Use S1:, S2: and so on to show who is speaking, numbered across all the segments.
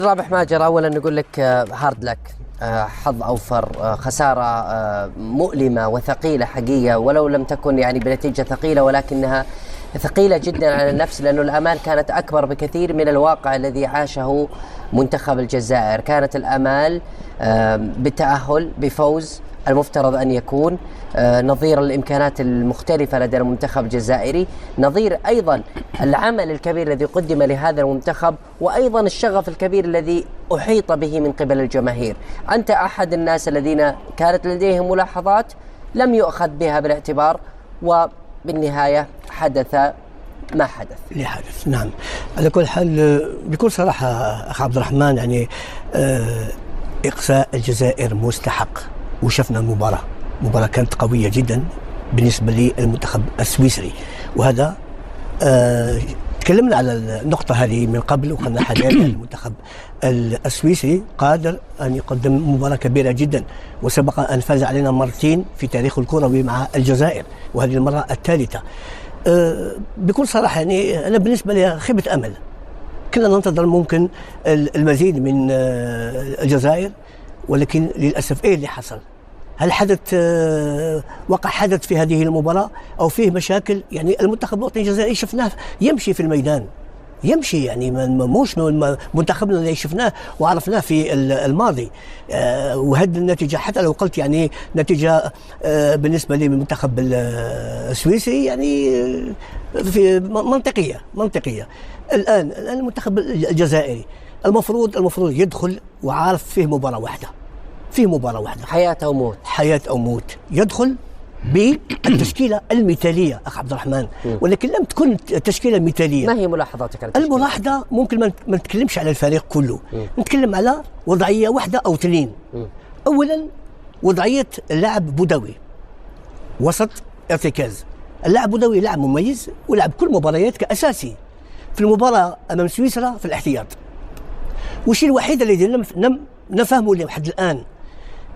S1: رابح ماجر، اولا نقول لك هارد لك، حظ اوفر، خساره مؤلمه وثقيله حقيقه، ولو لم تكن يعني بنتيجه ثقيله ولكنها ثقيله جدا على النفس، لانه الامال كانت اكبر بكثير من الواقع الذي عاشه منتخب الجزائر. كانت الامال بالتاهل بفوز المفترض أن يكون نظير الإمكانات المختلفة لدى المنتخب الجزائري، نظير أيضا العمل الكبير الذي قدم لهذا المنتخب، وأيضا الشغف الكبير الذي أحيط به من قبل الجماهير. أنت أحد الناس الذين كانت لديهم ملاحظات لم يؤخذ بها بالاعتبار، وبالنهاية حدث ما حدث.
S2: اللي حدث، نعم. على كل حال بكل صراحة أخ عبد الرحمن، يعني إقصاء الجزائر مستحق، وشفنا مباراة كانت قوية جدا بالنسبة للمنتخب السويسري، وهذا تكلمنا على النقطة هذه من قبل، وقلنا حاليا المنتخب السويسري قادر أن يقدم مباراة كبيرة جدا، وسبق أن فاز علينا مرتين في تاريخ الكروي مع الجزائر، وهذه المرة الثالثة. بكل صراحة يعني أنا بالنسبة لي خيبة أمل، كنا ننتظر ممكن المزيد من الجزائر، ولكن للأسف إيه اللي حصل؟ هل حدث وقع حدث في هذه المباراة أو فيه مشاكل؟ يعني المنتخب الوطني الجزائري شفناه يمشي في الميدان، يمشي، يعني موش منتخبنا اللي شفناه وعرفناه في الماضي، وهذه النتيجة حتى لو قلت يعني نتيجة بالنسبة للمنتخب السويسري يعني في منطقية. الآن المنتخب الجزائري المفروض يدخل وعارف فيه مباراة واحدة، حياة أو موت، يدخل بالتشكيلة المثالية أخ عبد الرحمن، ولكن لم تكن تشكيلة مثالية.
S1: ما هي ملاحظاتك؟
S2: الملاحظة ممكن ما نتكلمش على الفريق كله، نتكلم على وضعية واحدة أو اثنين. أولا وضعية اللاعب بودوي وسط ارتكاز. اللاعب بودوي لاعب مميز، ولعب كل مباريات كأساسي، في المباراة أمام سويسرا في الاحتياط. والشيء الوحيد الذي لم نفهمه لحد الآن،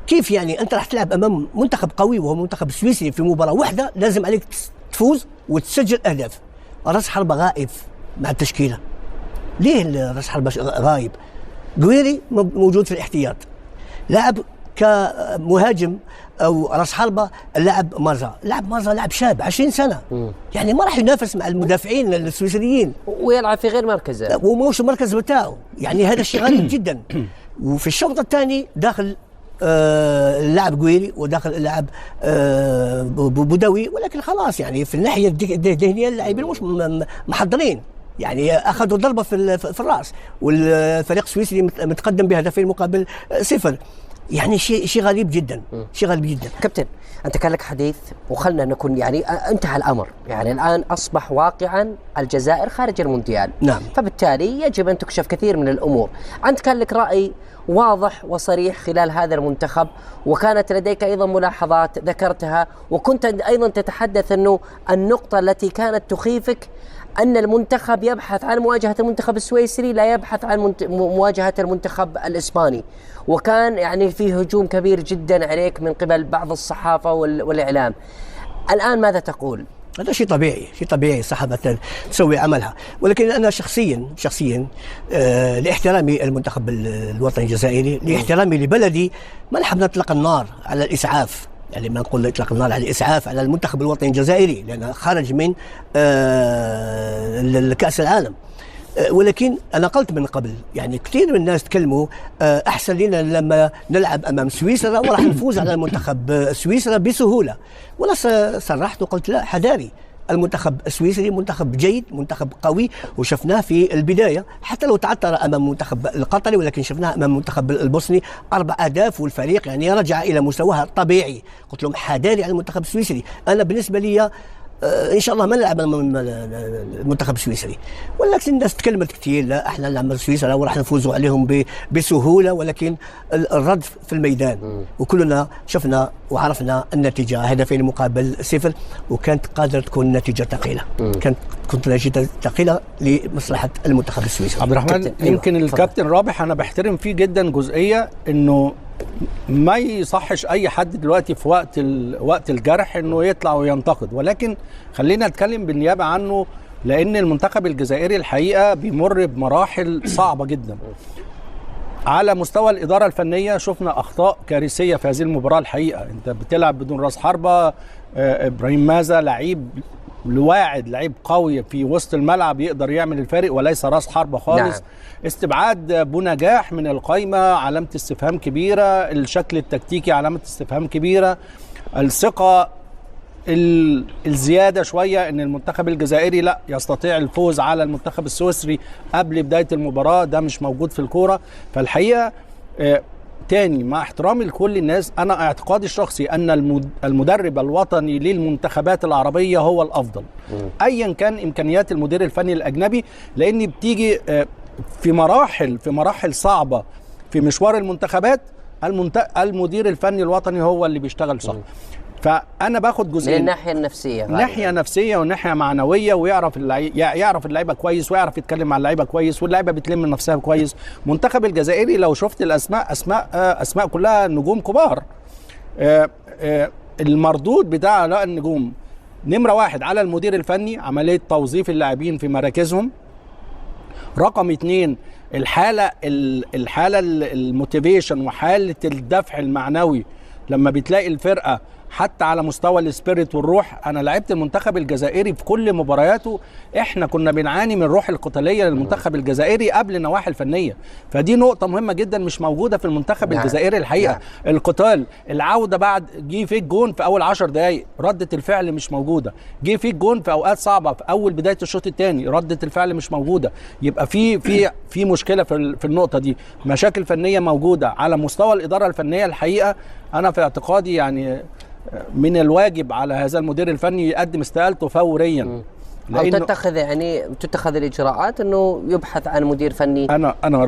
S2: كيف يعني أنت راح تلعب أمام منتخب قوي وهو منتخب سويسري في مباراة واحدة لازم عليك تفوز وتسجل أهداف، راس حربة غائب مع التشكيلة. ليه راس حربة غايب؟ قويري موجود في الاحتياط، لاعب كمهاجم أو راس حربة اللاعب مازا لاعب شاب 20 سنة، يعني ما راح ينافس مع المدافعين السويسريين،
S1: ويلعب في غير مركزه
S2: وموش المركز بتاعه، يعني هذا الشيء غريب جدا. وفي الشوط الثاني داخل اللاعب قويري وداخل اللاعب بودوي، ولكن خلاص يعني في الناحيه الذهنيه اللاعبين مش محضرين، يعني اخذوا ضربه في الراس، والفريق السويسري متقدم بهدفين مقابل 0. يعني شيء غريب جدا،
S1: كابتن، انت كان لك حديث وخلنا نكون يعني انتهى الامر، يعني الان اصبح واقعا الجزائر خارج المونديال،
S2: نعم.
S1: فبالتالي يجب ان تكشف كثير من الامور. انت كان لك راي واضح وصريح خلال هذا المنتخب، وكانت لديك ايضا ملاحظات ذكرتها، وكنت ايضا تتحدث انه النقطه التي كانت تخيفك أن المنتخب يبحث عن مواجهة المنتخب السويسري، لا يبحث عن مواجهة المنتخب الإسباني، وكان يعني فيه هجوم كبير جدا عليك من قبل بعض الصحافة والإعلام. الآن ماذا تقول؟
S2: هذا شيء طبيعي الصحافة تسوي عملها، ولكن أنا شخصيا لاحترامي المنتخب الوطني الجزائري، لاحترامي لبلدي، ما نحب نطلق النار على الإسعاف، يعني ما نقول اطلاق النار على الاسعاف على المنتخب الوطني الجزائري، لانه خرج من كاس العالم. ولكن انا قلت من قبل، يعني كثير من الناس تكلموا احسن لنا لما نلعب امام سويسرا وراح نفوز على المنتخب سويسرا بسهوله، وانا صرحت وقلت لا، حذاري، المنتخب السويسري منتخب جيد، منتخب قوي، وشفناه في البداية حتى لو تعثر أمام المنتخب القطري، ولكن شفناه أمام المنتخب البوسني 4 أهداف، والفريق يعني رجع إلى مستواه الطبيعي. قلت لهم حذاري على المنتخب السويسري. أنا بالنسبة لي ان شاء الله ما نلعب المنتخب السويسري، ولكن الناس تكلمت كثير، لا احنا نلعب سويسرا وراح نفوزوا عليهم بسهوله، ولكن الرد في الميدان، وكلنا شفنا وعرفنا النتيجه، هدفين مقابل 0، وكانت قادره تكون نتيجه ثقيله، كنت نتيجه ثقيله لمصلحه المنتخب السويسري.
S3: عبد الرحمن، يمكن الكابتن رابح انا بحترم فيه جدا جزئيه انه ما يصحش اي حد دلوقتي في وقت الجرح انه يطلع وينتقد، ولكن خلينا نتكلم بالنيابه عنه، لان المنتخب الجزائري الحقيقه بيمر بمراحل صعبه جدا، على مستوى الإدارة الفنية شفنا أخطاء كارثية في هذه المباراة الحقيقة. أنت بتلعب بدون رأس حربة، إبراهيم مازا لعيب لواعد، لعيب قوي في وسط الملعب يقدر يعمل الفارق وليس رأس حربة خالص. نعم. استبعاد بونجاح من القائمة علامة استفهام كبيرة، الشكل التكتيكي علامة استفهام كبيرة، الثقة الزيادة شوية ان المنتخب الجزائري لا يستطيع الفوز على المنتخب السويسري قبل بداية المباراة، ده مش موجود في الكورة. فالحقيقة تاني مع احترامي لكل الناس، انا اعتقادي الشخصي ان المدرب الوطني للمنتخبات العربية هو الافضل ايا كان امكانيات المدير الفني الاجنبي، لان بتيجي في مراحل صعبة في مشوار المنتخبات، المدير الفني الوطني هو اللي بيشتغل صح. فانا باخد جزئين
S1: من الناحيه النفسيه،
S3: ناحيه نفسيه وناحيه معنويه، ويعرف يعرف اللعيبه كويس ويعرف يتكلم مع اللعيبه كويس، واللعيبه بتلم من نفسها كويس. المنتخب الجزائري لو شفت الاسماء اسماء كلها نجوم كبار. المردود بتاع لا النجوم نمره واحد على المدير الفني، عمليه توظيف اللاعبين في مراكزهم. رقم 2 الحاله الموتيفيشن وحاله الدفع المعنوي لما بتلاقي الفرقه حتى على مستوى السبيريت والروح. انا لعبت المنتخب الجزائري في كل مبارياته، احنا كنا بنعاني من الروح القتاليه للمنتخب الجزائري قبل النواحي الفنيه، فدي نقطه مهمه جدا مش موجوده في المنتخب الجزائري الحقيقه. القتال، العوده بعد جه فيك جون في اول 10 دقائق، رده الفعل مش موجوده. جه فيك جون في اوقات صعبه في اول بدايه الشوط الثاني، رده الفعل مش موجوده. يبقى في مشكله في النقطه دي، مشاكل فنيه موجوده على مستوى الاداره الفنيه. الحقيقه انا في اعتقادي يعني من الواجب على هذا المدير الفني يقدم استقالته فوريا،
S1: أو تتخذ الإجراءات أنه يبحث عن مدير فني.
S3: أنا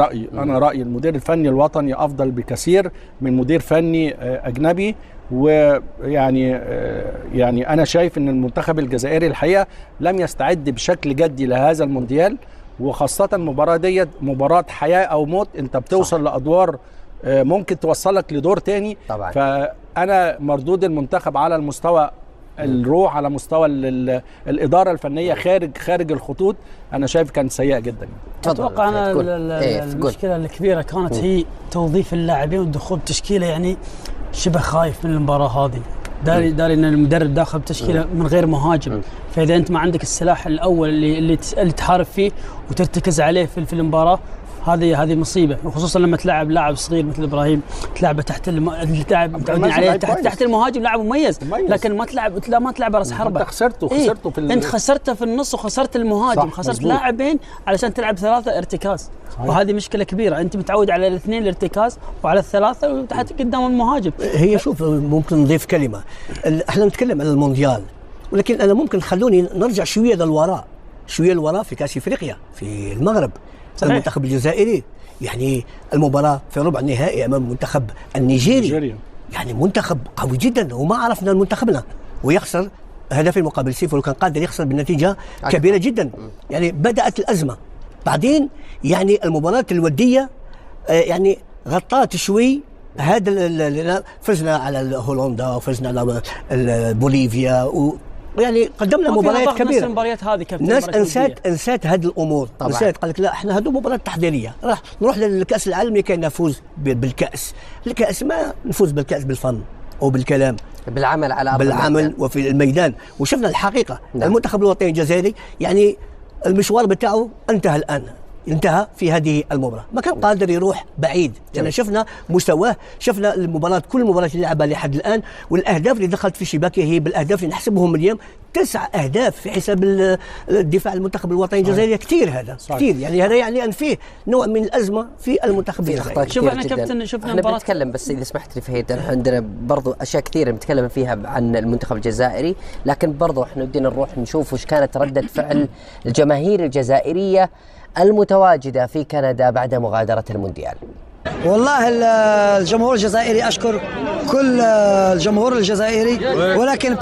S3: رأيي المدير الفني الوطني أفضل بكثير من مدير فني أجنبي. ويعني أنا شايف أن المنتخب الجزائري الحقيقة لم يستعد بشكل جدي لهذا المونديال، وخاصة المباراة ديت مباراة حياة أو موت. أنت بتوصل لأدوار ممكن توصلك لدور تاني طبعا. فأنا مردود المنتخب على المستوى الروح، على مستوى الإدارة الفنية خارج الخطوط، أنا شايف كان سيء جدا.
S4: أتوقع أنا المشكلة الكبيرة كانت هي توظيف اللاعبين والدخول بتشكيلة يعني شبه خايف من المباراة هذه. داري ان المدرب داخل بتشكيله من غير مهاجم، فاذا انت ما عندك السلاح الاول اللي تحارب فيه وترتكز عليه في المباراه، هذه مصيبه، وخصوصا لما تلعب لاعب صغير مثل ابراهيم، تلعبه تحت اللاعب متعودين عليه تحت المهاجم، لاعب مميز، لكن ما تلعب راس حربه. انت
S3: خسرته
S4: انت خسرته في النص وخسرت المهاجم، خسرت لاعبين علشان تلعب 3 ارتكاز. وهذه مشكله كبيره، انت متعود على 2 الارتكاز وعلى 3 وتحت قدام المهاجم.
S2: هي شوف، ممكن نضيف كلمه، احنا نتكلم عن المونديال، ولكن انا ممكن خلوني نرجع شويه للوراء في كاس افريقيا في المغرب. المنتخب الجزائري يعني المباراة في ربع النهائي أمام المنتخب النيجيري، يعني منتخب قوي جدا، وما عرفنا منتخبنا ويخسر هدفين مقابل 0، وكان قادر يخسر بنتيجة كبيرة جدا. يعني بدأت الأزمة. بعدين يعني المباراة الودية يعني غطات شوي هذا، فزنا على هولندا وفزنا على بوليفيا، يعني قدمنا مباريات كبيره.
S4: المباريات هذه
S2: الناس انسات هذه الامور، نسيت، قال لك لا احنا هذو مباراه تحضيريه، راح نروح للكاس العالم لكي نفوز بالكاس. ما نفوز بالكاس بالفن او بالكلام،
S1: بالعمل على ارض
S2: بالعمل وفي الميدان. وشفنا الحقيقه المنتخب الوطني الجزائري يعني المشوار بتاعه انتهى في هذه المباراة، ما كان قادر يروح بعيد. يعني شفنا مستواه، شفنا المباراة، كل المباريات اللي لعبها لحد الآن، والأهداف اللي دخلت في شباكه هي بالأهداف اللي نحسبهم اليوم 9 أهداف في حساب الدفاع المنتخب الوطني الجزائري. كثير هذا كثير، يعني هذا يعني أن فيه نوع من الأزمة في المنتخب الجزائري.
S4: شوف احنا كابتن، شفنا
S1: احنا بنتكلم، بس إذا سمحت لي فهيد، عندنا برضو أشياء كثيرة نتكلم فيها عن المنتخب الجزائري، لكن برضو احنا بدنا نروح نشوف وش كانت ردة فعل الجماهير الجزائرية المتواجدة في كندا بعد مغادرة المونديال.
S5: والله الجمهور الجزائري أشكر كل الجمهور الجزائري، ولكن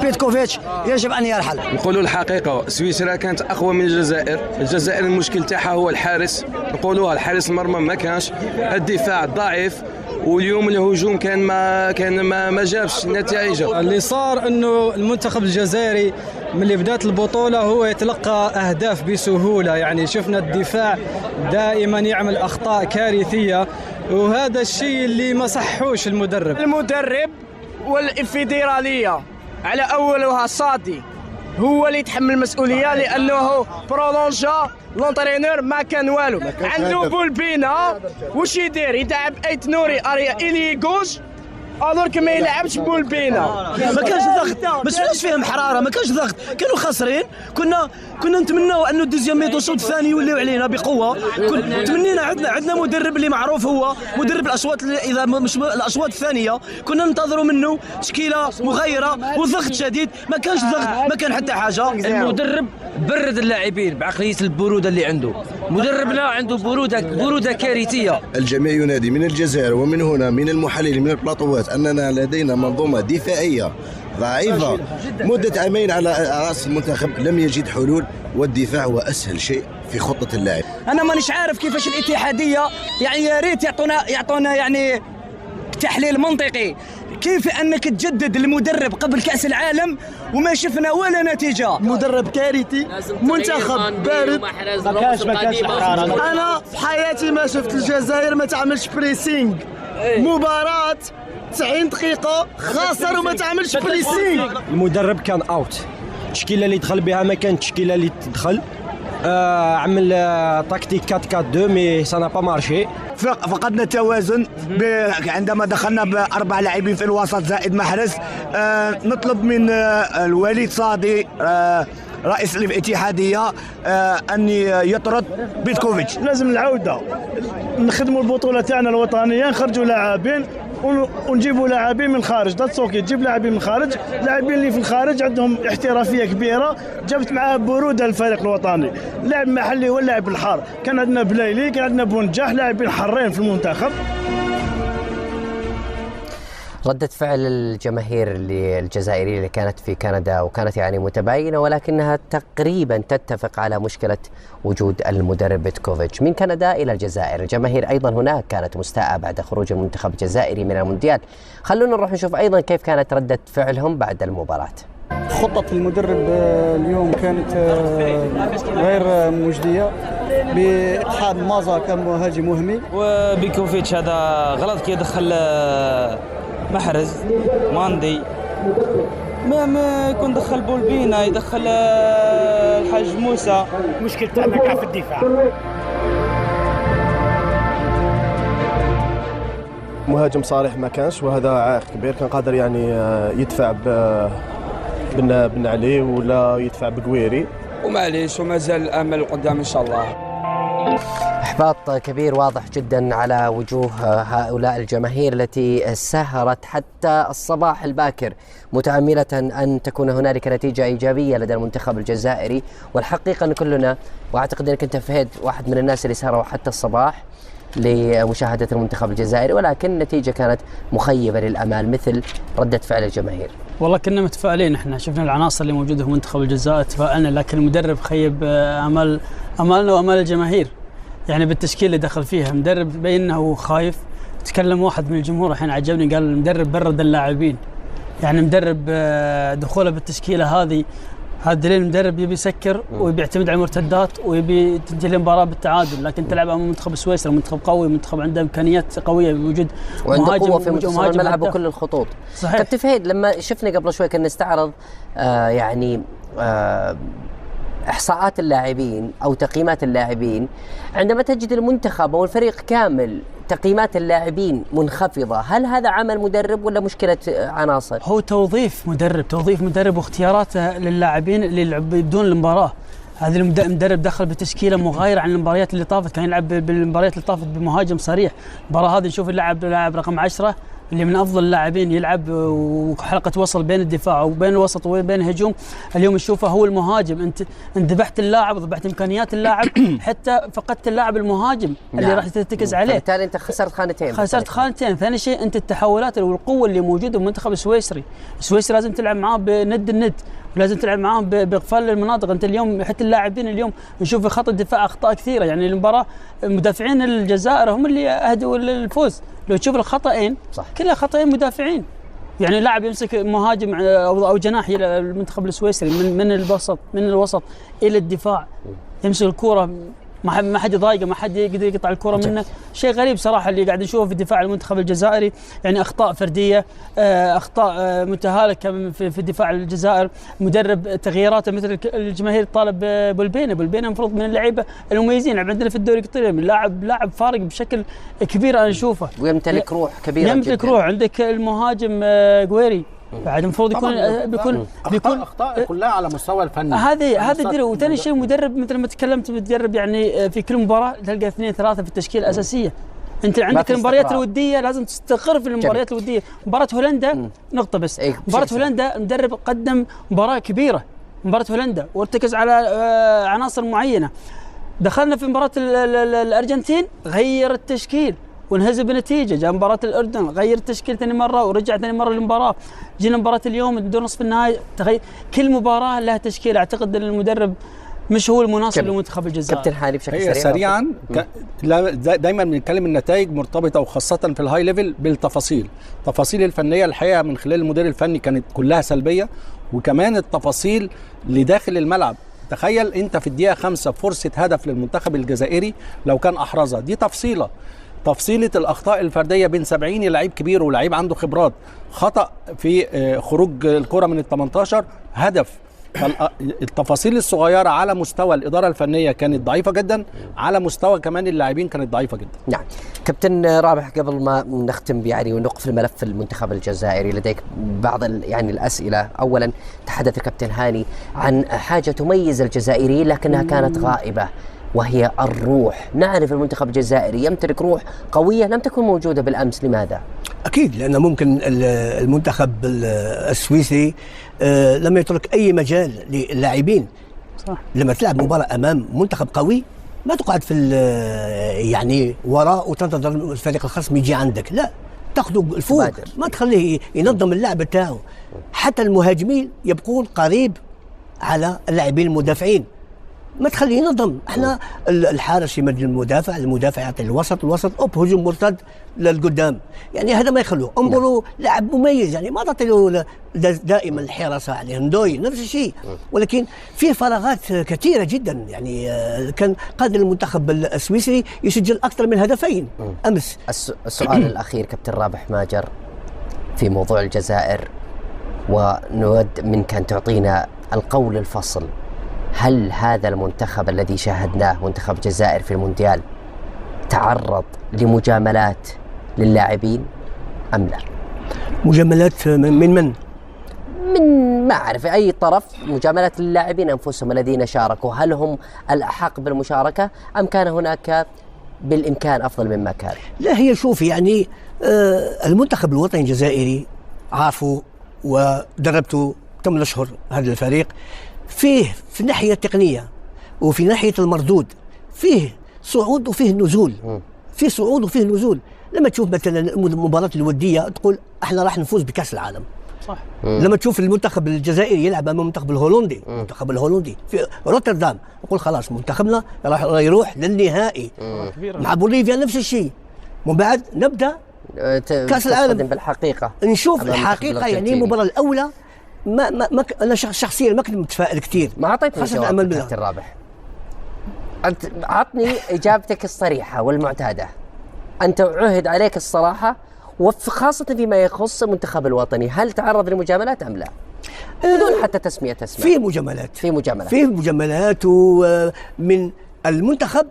S5: بيتكوفيتش يجب أن يرحل.
S6: نقولوا الحقيقة، سويسرا كانت أقوى من الجزائر المشكل تاعها هو الحارس، نقولوها الحارس المرمى ما كانش، الدفاع ضعيف، واليوم الهجوم كان ما جابش نتائج.
S7: اللي صار انه المنتخب الجزائري ملي بدات البطوله هو يتلقى اهداف بسهوله، يعني شفنا الدفاع دائما يعمل اخطاء كارثيه، وهذا الشيء اللي ما صحوش المدرب
S8: والفيدراليه على اولها صادي هو اللي يتحمل المسؤوليه، لانه برولونجا لونترينور ما كان والو. عنده بولبينا واش يدير؟ يلعب ايت نوري اريا الي غوش الور كما يلعبش بولبينا.
S5: ما كانش ضغط، ما شفناش فيهم حراره، ما كانش ضغط، كانوا خاسرين. كنا نتمناو انه الدوزيام ميتو الشوط الثاني يوليو علينا بقوه. تمنينا عندنا مدرب اللي معروف هو مدرب الاشواط، اذا مش الاشواط الثانيه كنا ننتظروا منه تشكيله مغيره وضغط شديد. ما كانش ضغط، ما كان حتى حاجه.
S9: المدرب برد اللاعبين بعقليه البروده اللي عنده. مدربنا عنده بروده كارثيه.
S10: الجميع ينادي من الجزائر ومن هنا من المحللين من البلاطوات أننا لدينا منظومة دفاعية ضعيفة. مدة عامين على رأس المنتخب لم يجد حلول، والدفاع هو أسهل شيء في خطة اللاعب.
S5: أنا مانيش عارف كيفاش الاتحادية، يعني يا ريت يعطونا يعني تحليل منطقي. كيف انك تجدد المدرب قبل كأس العالم وما شفنا ولا نتيجة؟ مدرب كارثي، منتخب بارد،
S4: ما كانش حرارة.
S5: انا في حياتي ما شفت الجزائر ما تعملش بريسينغ. مباراة 90 دقيقة خاسر وما تعملش بريسينغ.
S7: المدرب كان اوت، التشكيله اللي دخل بها ما كانت التشكيله اللي تدخل. عمل تكتيك 4-4-2 مي سا با مارشي.
S5: فقدنا التوازن عندما دخلنا بأربع لاعبين في الوسط زائد محرز. نطلب من الوليد صادي رئيس الاتحادية أن يطرد بيتكوفيتش.
S11: لازم العودة، نخدموا البطولة تاعنا الوطنية، نخرجوا لاعبين ونجيبوا لاعبين من الخارج. داتسوكي تجيب لاعبين من الخارج، لاعبين اللي في الخارج عندهم احترافيه كبيره، جابت معاه بروده للفريق الوطني. لاعب محلي هو اللاعب الحار، كان عندنا بلايلي، كان عندنا بونجاح، لاعبين حارين في المنتخب.
S1: ردة فعل الجماهير الجزائرية اللي كانت في كندا وكانت يعني متباينة، ولكنها تقريبا تتفق على مشكلة وجود المدرب بيتكوفيتش. من كندا إلى الجزائر، الجماهير أيضا هناك كانت مستاءة بعد خروج المنتخب الجزائري من المونديال. خلونا نروح نشوف أيضا كيف كانت ردة فعلهم بعد المباراة.
S12: خطة المدرب اليوم كانت غير مجدية، بإدخال مازا كمهاجم وهمي،
S9: وبيكوفيتش هذا غلط كي يدخل محرز ماندي، ما يكون دخل بولبينا، يدخل الحاج موسى.
S11: مشكلة تاعنا كاع في الدفاع.
S13: مهاجم صالح ما كانش، وهذا عائق كبير. كان قادر يعني يدفع بن علي ولا يدفع بقويري،
S6: ومعليش وما زال الامل قدام ان شاء الله.
S1: إحباط كبير واضح جدا على وجوه هؤلاء الجماهير التي سهرت حتى الصباح الباكر متأملة أن تكون هنالك نتيجة إيجابية لدى المنتخب الجزائري. والحقيقة أن كلنا، وأعتقد أنك أنت فهد واحد من الناس اللي سهروا حتى الصباح لمشاهدة المنتخب الجزائري، ولكن النتيجة كانت مخيبة للأمال مثل ردة فعل الجماهير.
S4: والله كنا متفائلين، احنا شفنا العناصر اللي موجودة في منتخب الجزائر تفائلنا، لكن المدرب خيب أمالنا وأمال الجماهير. يعني بالتشكيل اللي دخل فيها مدرب بين انه خايف. تكلم واحد من الجمهور الحين عجبني، قال المدرب برد اللاعبين. يعني مدرب دخوله بالتشكيله هذه دليل المدرب يبي يسكر ويبي يعتمد على المرتدات ويبي تنتهي المباراه بالتعادل. لكن تلعب امام منتخب سويسرا، منتخب قوي، منتخب عنده امكانيات قويه بوجود
S1: وعنده قوه في مهاجم الملعب وكل الخطوط.
S4: صحيح.
S1: كابتن فهد، لما شفنا قبل شوي كنا نستعرض إحصاءات اللاعبين أو تقييمات اللاعبين، عندما تجد المنتخب أو الفريق كامل تقييمات اللاعبين منخفضة، هل هذا عمل مدرب ولا مشكلة عناصر؟
S4: هو توظيف مدرب واختياراته للاعبين اللي يلعبون بدون المباراة. هذا المدرب دخل بتشكيله مغايره عن المباريات اللي طافت، كان يلعب بالمباريات اللي طافت بمهاجم صريح. المباراه هذه نشوف لاعب رقم 10 اللي من افضل اللاعبين يلعب وحلقه وصل بين الدفاع وبين الوسط وبين الهجوم. اليوم نشوفه هو المهاجم. انت ذبحت اللاعب وذبحت امكانيات اللاعب، حتى فقدت اللاعب المهاجم اللي راح ترتكز عليه.
S1: بالتالي انت خسرت خانتين. ثاني شيء انت التحولات والقوه اللي موجوده بالمنتخب السويسري لازم تلعب معاه بند الند، ولازم تلعب معاهم باقفال المناطق. انت اليوم حتى اللاعبين اليوم نشوف في خط الدفاع اخطاء كثيره. يعني المباراه مدافعين الجزائر هم اللي اهدوا الفوز،
S4: لو تشوف الخطأين كلها خطأين مدافعين. يعني لاعب يمسك مهاجم او جناح المنتخب السويسري من الوسط الى الدفاع، يمسك الكرة ما حد يضايقه، ما حد يقدر يقطع الكرة منه. شيء غريب صراحة اللي قاعد نشوفه في دفاع المنتخب الجزائري. يعني أخطاء فردية، أخطاء متهالكة في دفاع الجزائر. مدرب تغييراته مثل الجماهير طالب بولبينة المفروض من اللعيبة المميزين عندنا في الدوري القطري، لاعب فارق بشكل كبير أنا أشوفه،
S1: ويمتلك روح كبيرة،
S4: يمتلك روح. عندك المهاجم قويري بعد المفروض بيكون
S3: اخطاء كلها على مستوى الفني.
S4: هذا وثاني شيء مدرب مثل ما تكلمت، مدرب يعني في كل مباراه تلقى 2-3 في التشكيله الاساسيه. انت عندك المباريات الوديه لازم تستقر في المباريات الوديه. مباراه هولندا نقطه بس، مباراه هولندا المدرب قدم مباراه كبيره، مباراه هولندا وارتكز على عناصر معينه. دخلنا في مباراه الارجنتين غير التشكيل وانهزم بنتيجه. جاء مباراه الاردن غير التشكيل ثاني مره ورجع ثاني مره للمباراه. جينا مباراه اليوم دور نصف النهائي كل مباراه لها تشكيل. اعتقد ان المدرب مش هو المناسب لمنتخب الجزائر.
S1: كابتن حالي بشكل
S3: سريع سريعا دايما بنتكلم النتائج مرتبطه وخاصه في الهاي ليفل بالتفاصيل. التفاصيل الفنيه الحقيقه من خلال المدير الفني كانت كلها سلبيه، وكمان التفاصيل لداخل الملعب. تخيل انت في الدقيقه 5 فرصه هدف للمنتخب الجزائري لو كان احرزها، دي تفصيلة الأخطاء الفردية بين 70 لعيب كبير ولعيب عنده خبرات. خطأ في خروج الكرة من ال18، هدف. التفاصيل الصغيرة على مستوى الإدارة الفنية كانت ضعيفة جدا، على مستوى كمان اللاعبين كانت ضعيفة جدا.
S1: نعم. كابتن رابح، قبل ما نختم يعني ونوقف الملف المنتخب الجزائري، لديك بعض يعني الأسئلة. أولا تحدث الكابتن هاني عن حاجة تميز الجزائريين لكنها كانت غائبة، وهي الروح. نعرف المنتخب الجزائري يمتلك روح قوية لم تكن موجودة بالأمس. لماذا؟
S2: أكيد لأن ممكن المنتخب السويسري لم يترك أي مجال للاعبين. صح. لما تلعب مباراة أمام منتخب قوي ما تقعد في يعني وراء وتنتظر الفريق الخصم يجي عندك، لا، تاخذه الفوق، ما تخليه ينظم اللعب بتاعه. حتى المهاجمين يبقون قريب على اللاعبين المدافعين، ما تخليه ينظم. احنا الحارس يمد المدافع يعطي الوسط هجوم مرتد للقدام. يعني هذا ما يخلوه. انظروا لاعب مميز، يعني ما تعطي له دائما الحراسه عليه. ندوي نفس الشيء، ولكن في فراغات كثيره جدا. يعني كان قادر المنتخب السويسري يسجل اكثر من هدفين امس.
S1: السؤال الاخير كابتن رابح ماجر في موضوع الجزائر، ونود منك ان تعطينا القول الفصل. هل هذا المنتخب الذي شاهدناه منتخب الجزائر في المونديال تعرض لمجاملات للاعبين أم لا؟
S2: مجاملات من
S1: ما أعرف أي طرف، مجاملات للاعبين أنفسهم الذين شاركوا. هل هم الأحق بالمشاركة أم كان هناك بالإمكان أفضل مما كان؟
S2: لا، هي شوف يعني المنتخب الوطني الجزائري عارفه ودربته 8 أشهر. هذا الفريق فيه في الناحية التقنية وفي ناحية المردود فيه صعود وفيه نزول، فيه صعود وفيه نزول. لما تشوف مثلا المباراة الودية تقول احنا راح نفوز بكأس العالم، صح. لما تشوف المنتخب الجزائري يلعب امام المنتخب الهولندي، المنتخب الهولندي في روتردام، نقول خلاص منتخبنا راح يروح للنهائي. مع بوليفيا نفس الشيء. ومن بعد نبدا كأس العالم.
S1: بالحقيقة
S2: نشوف الحقيقة يعني المباراة الأولى ما انا شخصيا ما كنت متفائل كثير.
S1: ما اعطيتني جواب كابتن رابح. انت عطني اجابتك الصريحه والمعتاده. انت عهد عليك الصراحه، وخاصه فيما يخص المنتخب الوطني. هل تعرض لمجاملات ام لا؟ بدون حتى تسميه اسماء. في مجاملات
S2: من المنتخب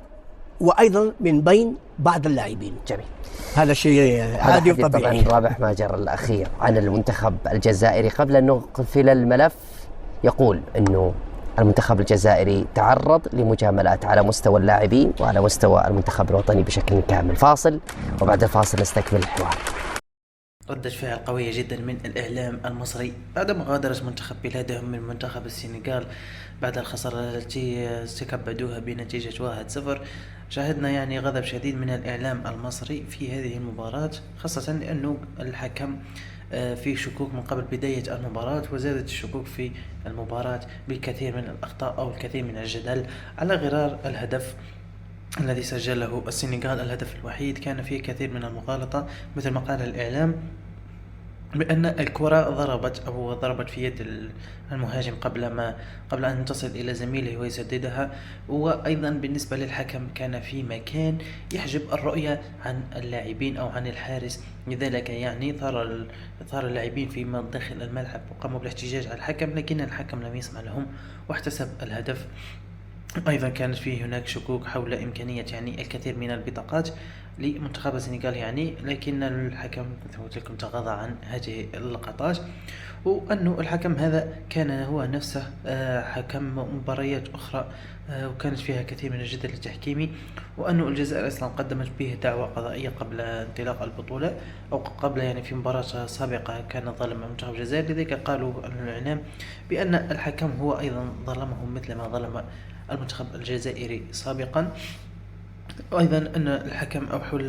S2: وايضا من بين بعض اللاعبين.
S1: جميل.
S2: هذا شيء عادي وطبيعي.
S1: طبعا رابح ماجر الأخير عن المنتخب الجزائري قبل أن نقفل الملف يقول أنه المنتخب الجزائري تعرض لمجاملات على مستوى اللاعبين وعلى مستوى المنتخب الوطني بشكل كامل. فاصل، وبعد الفاصل نستكمل الحوار.
S14: ردة فعل قوية جدا من الإعلام المصري بعد مغادرة منتخب بلادهم من منتخب السنغال بعد الخسارة التي استكبدوها بنتيجة 1-0. شاهدنا يعني غضب شديد من الإعلام المصري في هذه المباراة، خاصة لأنه الحكم في شكوك من قبل بداية المباراة، وزادت الشكوك في المباراة بالكثير من الأخطاء أو الكثير من الجدل على غرار الهدف الذي سجله السنغال الهدف الوحيد كان فيه كثير من المغالطة، مثل ما قال الإعلام بأن الكرة ضربت في يد المهاجم قبل أن تصل إلى زميله ويسددها. وأيضا بالنسبة للحكم كان في مكان يحجب الرؤية عن اللاعبين أو عن الحارس، لذلك يعني ثار اللاعبين في داخل الملعب وقاموا بالاحتجاج على الحكم، لكن الحكم لم يسمع لهم واحتسب الهدف. أيضا كانت فيه هناك شكوك حول إمكانية يعني الكثير من البطاقات لمنتخب السنغال يعني، لكن الحكم لكم تغاضى عن هذه اللقطات، وأنه الحكم هذا كان هو نفسه حكم مباريات أخرى وكانت فيها كثير من الجدل التحكيمي، وأنه الجزائر أصلا قدمت به دعوى قضائية قبل انطلاق البطولة أو قبل يعني في مباراة سابقة كان ظلم منتخب الجزائر، لذلك قالوا الإعلام بأن الحكم هو أيضا ظلمهم مثل ما ظلم المنتخب الجزائري سابقا. وأيضا أن الحكم أو حول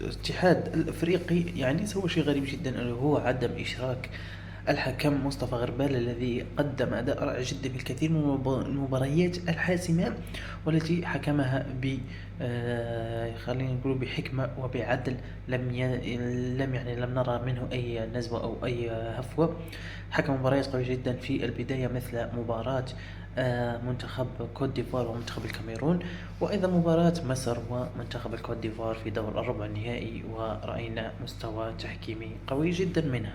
S14: الاتحاد الأفريقي يعني سوى شيء غريب جدا، هو عدم إشراك الحكم مصطفى غربال الذي قدم أداء رائع جدا في الكثير من المباريات الحاسمة والتي حكمها خلينا نقول بحكمة وبعدل، لم نرى منه أي نزوة أو أي هفوة. حكم مباريات قوية جدا في البداية مثل مباراة منتخب كوت ديفوار ومنتخب الكاميرون، وأيضا مباراة مصر ومنتخب الكوت ديفوار في دور الربع النهائي، ورأينا مستوى تحكيمي قوي جدا منها.